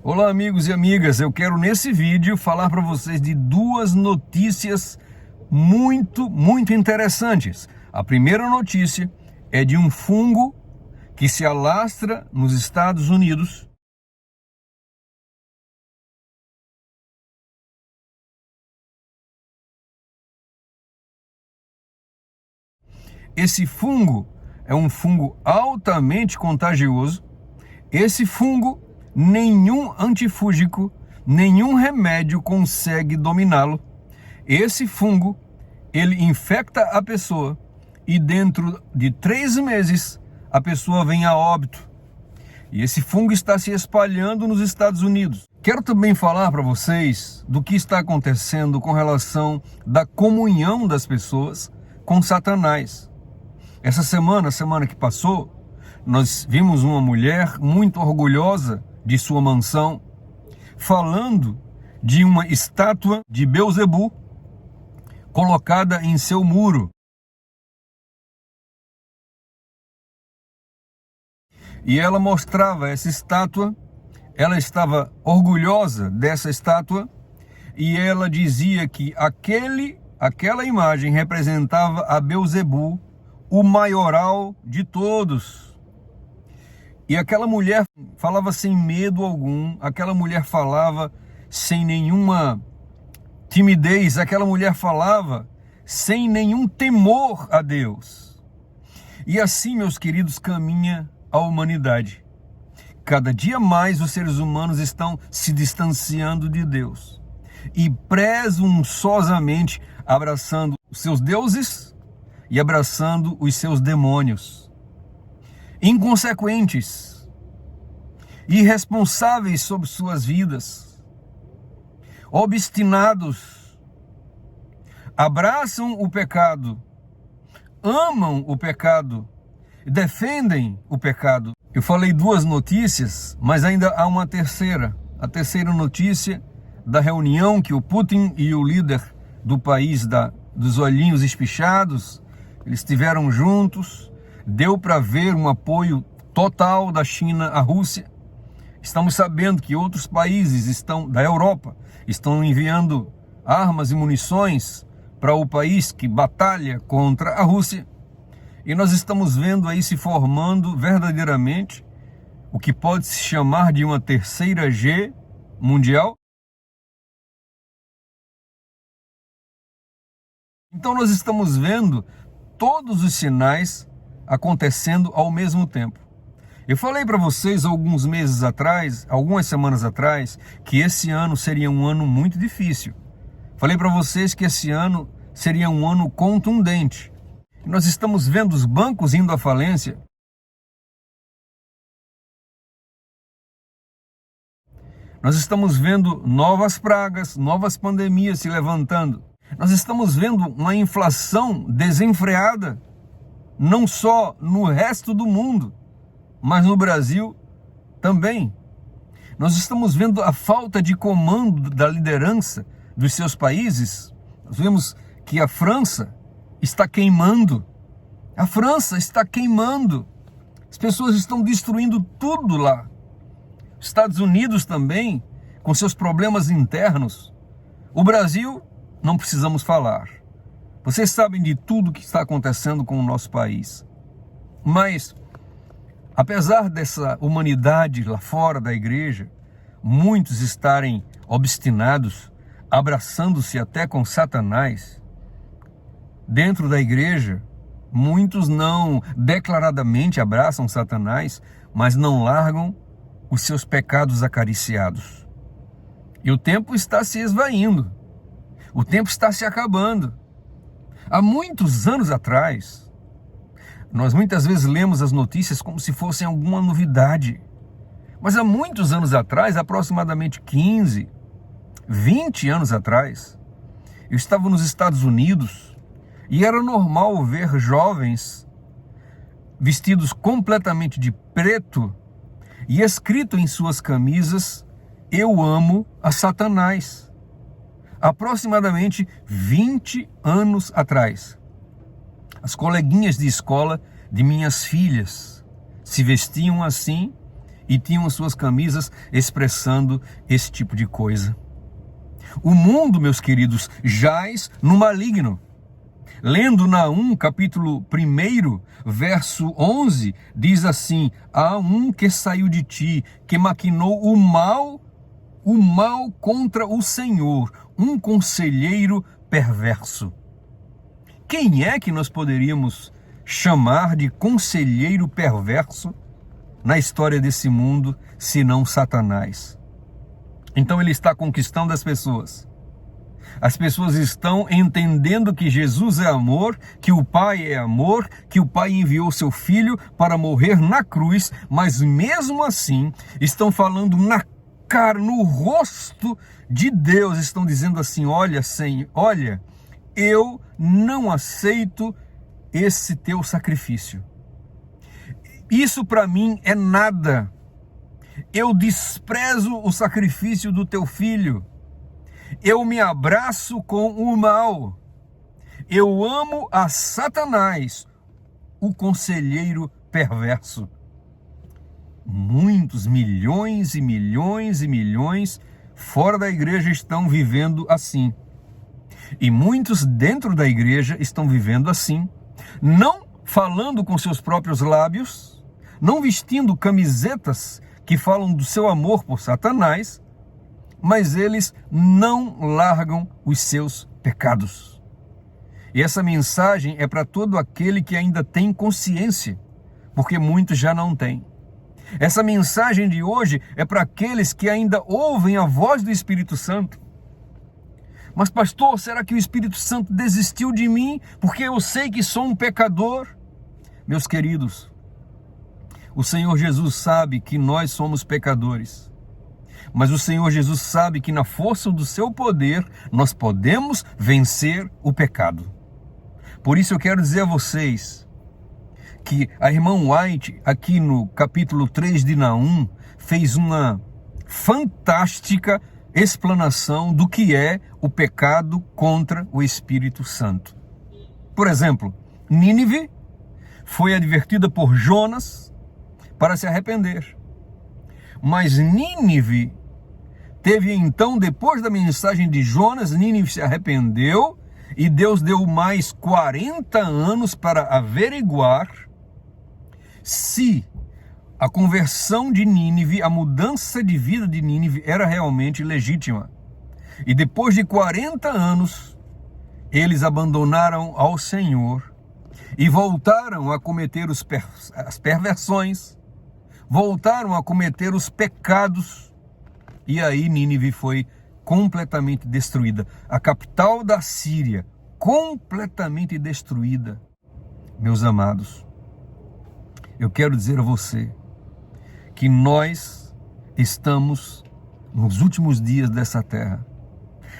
Olá amigos e amigas, eu quero nesse vídeo falar para vocês de duas notícias muito interessantes. A primeira notícia é de um fungo que se alastra nos Estados Unidos. Esse fungo é um fungo altamente contagioso. Esse fungo, nenhum antifúngico, nenhum remédio consegue dominá-lo. Esse fungo, ele infecta a pessoa e dentro de 3 meses a pessoa vem a óbito. E esse fungo está se espalhando nos Estados Unidos. Quero também falar para vocês do que está acontecendo com relação da comunhão das pessoas com Satanás. Essa semana que passou, nós vimos uma mulher muito orgulhosa de sua mansão, falando de uma estátua de Beelzebub colocada em seu muro. E ela mostrava essa estátua, ela estava orgulhosa dessa estátua, e ela dizia que aquela imagem representava a Beelzebub, o maioral de todos. E aquela mulher falava sem medo algum, aquela mulher falava sem nenhuma timidez, aquela mulher falava sem nenhum temor a Deus. E assim, meus queridos, caminha a humanidade. Cada dia mais os seres humanos estão se distanciando de Deus e presunçosamente abraçando os seus deuses e abraçando os seus demônios. Inconsequentes, irresponsáveis sobre suas vidas, obstinados, abraçam o pecado, amam o pecado, defendem o pecado. Eu falei 2 notícias, mas ainda há uma terceira. A terceira notícia da reunião que o Putin e o líder do país dos olhinhos espichados, eles estiveram juntos. Deu para ver um apoio total da China à Rússia. Estamos sabendo que outros países da Europa estão enviando armas e munições para o país que batalha contra a Rússia. E nós estamos vendo aí se formando verdadeiramente o que pode se chamar de uma terceira G mundial. Então nós estamos vendo todos os sinais acontecendo ao mesmo tempo. Eu falei para vocês alguns meses atrás, algumas semanas atrás, que esse ano seria um ano muito difícil. Falei para vocês que esse ano seria um ano contundente. Nós estamos vendo os bancos indo à falência. Nós estamos vendo novas pragas, novas pandemias se levantando. Nós estamos vendo uma inflação desenfreada, não só no resto do mundo, mas no Brasil também. Nós estamos vendo a falta de comando da liderança dos seus países. Nós vemos que a França está queimando. A França está queimando. As pessoas estão destruindo tudo lá. Os Estados Unidos também, com seus problemas internos. O Brasil, não precisamos falar. Vocês sabem de tudo que está acontecendo com o nosso país. Mas, apesar dessa humanidade lá fora da igreja, muitos estarem obstinados, abraçando-se até com Satanás, dentro da igreja, muitos não declaradamente abraçam Satanás, mas não largam os seus pecados acariciados. E o tempo está se esvaindo. O tempo está se acabando. Há muitos anos atrás, nós muitas vezes lemos as notícias como se fossem alguma novidade. Mas há muitos anos atrás, aproximadamente 15, 20 anos atrás, eu estava nos Estados Unidos e era normal ver jovens vestidos completamente de preto e escrito em suas camisas: "Eu amo a Satanás". Aproximadamente 20 anos atrás. As coleguinhas de escola de minhas filhas se vestiam assim e tinham as suas camisas expressando esse tipo de coisa. O mundo, meus queridos, jaz no maligno. Lendo Naum, capítulo 1, verso 11, diz assim: há um que saiu de ti, que maquinou o mal contra o Senhor, um conselheiro perverso. Quem é que nós poderíamos chamar de conselheiro perverso na história desse mundo, senão Satanás? Então ele está conquistando as pessoas. As pessoas estão entendendo que Jesus é amor, que o Pai é amor, que o Pai enviou seu Filho para morrer na cruz, mas mesmo assim estão falando na cara, no rosto de Deus, estão dizendo assim: olha, Senhor, olha, eu não aceito esse teu sacrifício. Isso para mim é nada. Eu desprezo o sacrifício do teu filho. Eu me abraço com o mal. Eu amo a Satanás, o conselheiro perverso. Muitos, milhões e milhões e milhões fora da igreja estão vivendo assim. E muitos dentro da igreja estão vivendo assim, não falando com seus próprios lábios, não vestindo camisetas que falam do seu amor por Satanás, mas eles não largam os seus pecados. E essa mensagem é para todo aquele que ainda tem consciência, porque muitos já não têm. Essa mensagem de hoje é para aqueles que ainda ouvem a voz do Espírito Santo. Mas pastor, será que o Espírito Santo desistiu de mim porque eu sei que sou um pecador? Meus queridos, o Senhor Jesus sabe que nós somos pecadores. Mas o Senhor Jesus sabe que na força do seu poder nós podemos vencer o pecado. Por isso eu quero dizer a vocês que a irmã White, aqui no capítulo 3 de Naum, fez uma fantástica explanação do que é o pecado contra o Espírito Santo. Por exemplo, Nínive foi advertida por Jonas para se arrepender. Mas Nínive teve então, depois da mensagem de Jonas, Nínive se arrependeu e Deus deu mais 40 anos para averiguar se a conversão de Nínive, a mudança de vida de Nínive era realmente legítima. E depois de 40 anos, eles abandonaram ao Senhor e voltaram a cometer as perversões, voltaram a cometer os pecados, e aí Nínive foi completamente destruída. A capital da Síria, completamente destruída. Meus amados, eu quero dizer a você que nós estamos nos últimos dias dessa terra.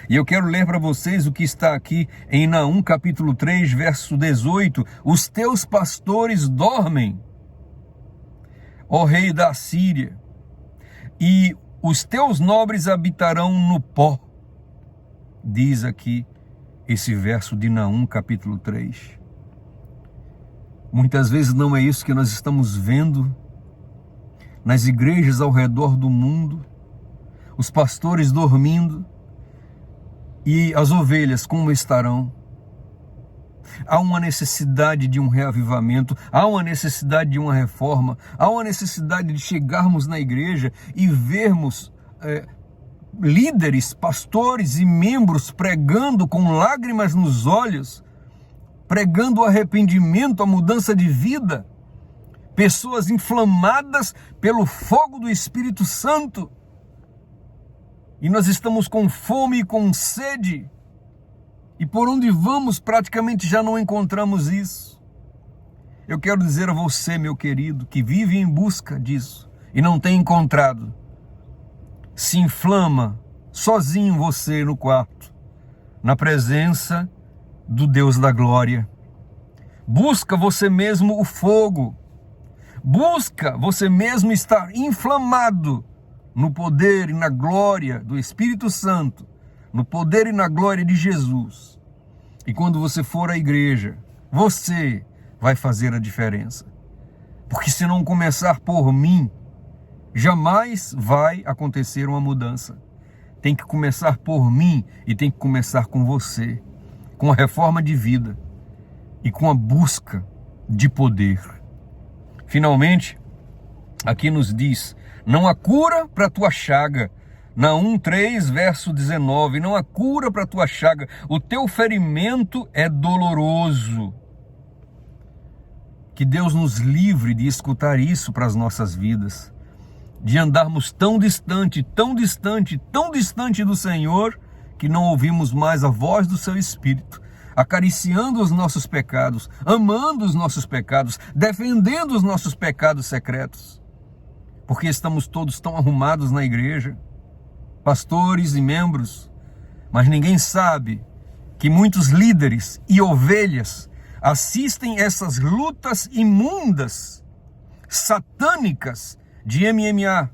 E eu quero ler para vocês o que está aqui em Naum capítulo 3, verso 18. Os teus pastores dormem, ó rei da Síria, e os teus nobres habitarão no pó. Diz aqui esse verso de Naum capítulo 3. Muitas vezes não é isso que nós estamos vendo nas igrejas ao redor do mundo, os pastores dormindo, e as ovelhas como estarão? Há uma necessidade de um reavivamento, há uma necessidade de uma reforma, há uma necessidade de chegarmos na igreja e vermos líderes, pastores e membros pregando com lágrimas nos olhos, pregando o arrependimento, a mudança de vida, pessoas inflamadas pelo fogo do Espírito Santo. E nós estamos com fome e com sede, e por onde vamos praticamente já não encontramos isso. Eu quero dizer a você, meu querido, que vive em busca disso e não tem encontrado, se inflama sozinho você no quarto, na presença do Deus da glória. Busca você mesmo o fogo, busca você mesmo estar inflamado no poder e na glória do Espírito Santo, no poder e na glória de Jesus. E quando você for à igreja, você vai fazer a diferença. Porque se não começar por mim, jamais vai acontecer uma mudança. Tem que começar por mim e tem que começar com você, com a reforma de vida e com a busca de poder. Finalmente, aqui nos diz: não há cura para a tua chaga. Naum 3, verso 19, não há cura para a tua chaga, o teu ferimento é doloroso. Que Deus nos livre de escutar isso para as nossas vidas, de andarmos tão distante, tão distante, tão distante do Senhor, que não ouvimos mais a voz do seu Espírito, acariciando os nossos pecados, amando os nossos pecados, defendendo os nossos pecados secretos, porque estamos todos tão arrumados na igreja, pastores e membros, mas ninguém sabe que muitos líderes e ovelhas assistem essas lutas imundas, satânicas de MMA.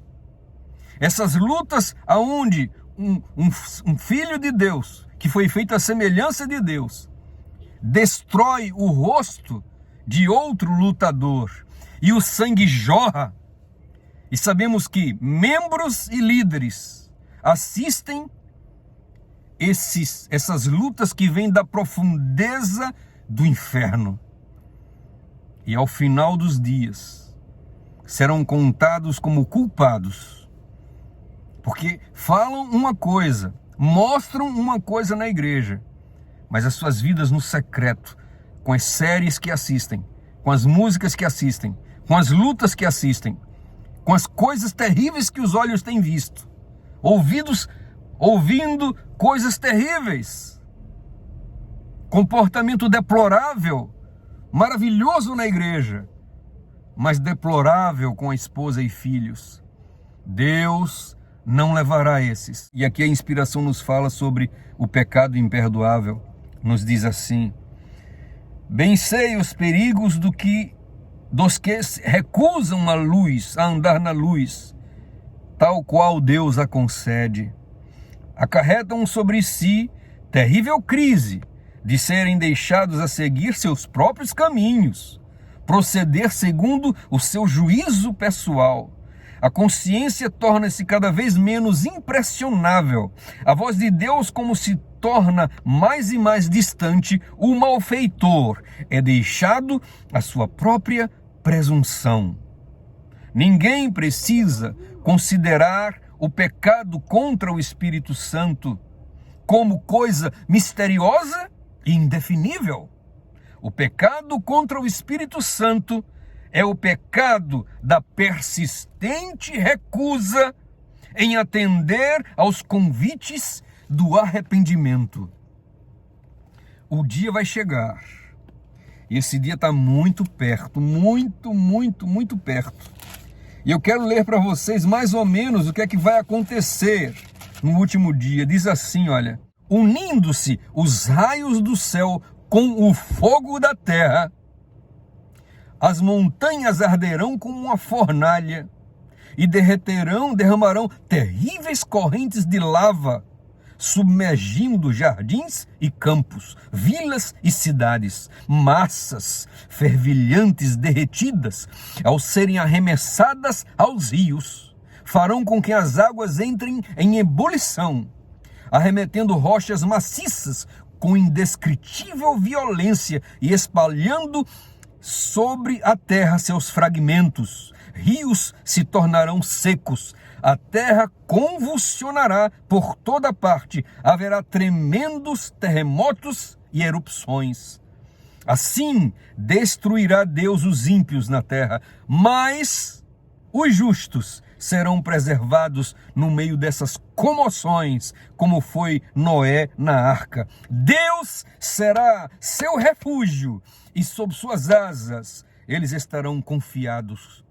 Essas lutas aonde um filho de Deus, que foi feito à semelhança de Deus, destrói o rosto de outro lutador e o sangue jorra. E sabemos que membros e líderes assistem essas lutas que vêm da profundeza do inferno. E ao final dos dias serão contados como culpados, porque falam uma coisa, mostram uma coisa na igreja, mas as suas vidas no secreto, com as séries que assistem, com as músicas que assistem, com as lutas que assistem, com as coisas terríveis que os olhos têm visto, ouvindo coisas terríveis, comportamento deplorável, maravilhoso na igreja, mas deplorável com a esposa e filhos. Deus não levará esses. E aqui a inspiração nos fala sobre o pecado imperdoável. Nos diz assim: bem sei os perigos dos que recusam a luz, a andar na luz, tal qual Deus a concede. Acarretam sobre si terrível crise de serem deixados a seguir seus próprios caminhos, proceder segundo o seu juízo pessoal. A consciência torna-se cada vez menos impressionável. A voz de Deus, como se torna mais e mais distante, o malfeitor é deixado à sua própria presunção. Ninguém precisa considerar o pecado contra o Espírito Santo como coisa misteriosa e indefinível. O pecado contra o Espírito Santo é o pecado da persistente recusa em atender aos convites do arrependimento. O dia vai chegar. E esse dia está muito perto, muito perto. E eu quero ler para vocês mais ou menos o que é que vai acontecer no último dia. Diz assim, olha: unindo-se os raios do céu com o fogo da terra, as montanhas arderão como uma fornalha e derramarão terríveis correntes de lava, submergindo jardins e campos, vilas e cidades. Massas fervilhantes derretidas, ao serem arremessadas aos rios, farão com que as águas entrem em ebulição, arremetendo rochas maciças com indescritível violência e espalhando sobre a terra seus fragmentos. Rios se tornarão secos, a terra convulsionará por toda parte, haverá tremendos terremotos e erupções. Assim destruirá Deus os ímpios na terra, mas os justos serão preservados no meio dessas comoções, como foi Noé na arca. Deus será seu refúgio e sob suas asas eles estarão confiados.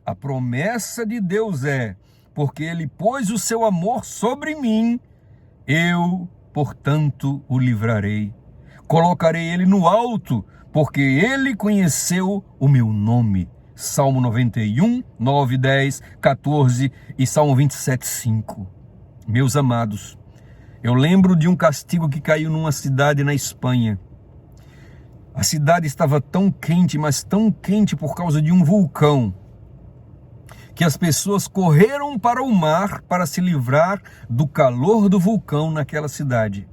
A promessa de Deus é: porque ele pôs o seu amor sobre mim, eu, portanto, o livrarei. Colocarei ele no alto, porque ele conheceu o meu nome. Salmo 91, 9, 10, 14 e Salmo 27, 5. Meus amados, eu lembro de um castigo que caiu numa cidade na Espanha. A cidade estava tão quente, mas tão quente por causa de um vulcão, que as pessoas correram para o mar para se livrar do calor do vulcão naquela cidade.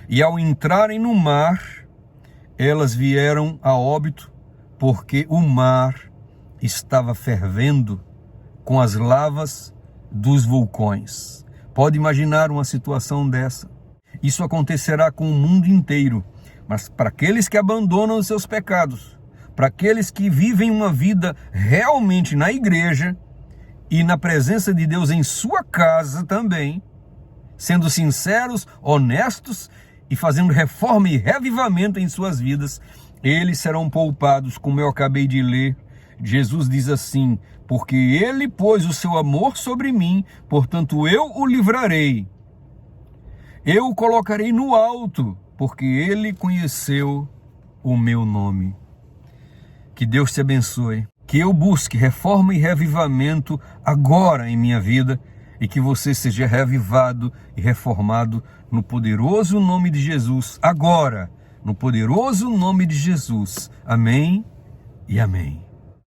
E ao entrarem no mar, elas vieram a óbito, porque o mar estava fervendo com as lavas dos vulcões. Pode imaginar uma situação dessa? Isso acontecerá com o mundo inteiro, mas para aqueles que abandonam os seus pecados, para aqueles que vivem uma vida realmente na igreja e na presença de Deus em sua casa também, sendo sinceros, honestos e fazendo reforma e revivamento em suas vidas, eles serão poupados, como eu acabei de ler. Jesus diz assim: porque ele pôs o seu amor sobre mim, portanto eu o livrarei. Eu o colocarei no alto, porque ele conheceu o meu nome. Que Deus te abençoe. Que eu busque reforma e revivamento agora em minha vida e que você seja revivado e reformado no poderoso nome de Jesus, agora, no poderoso nome de Jesus. Amém e amém.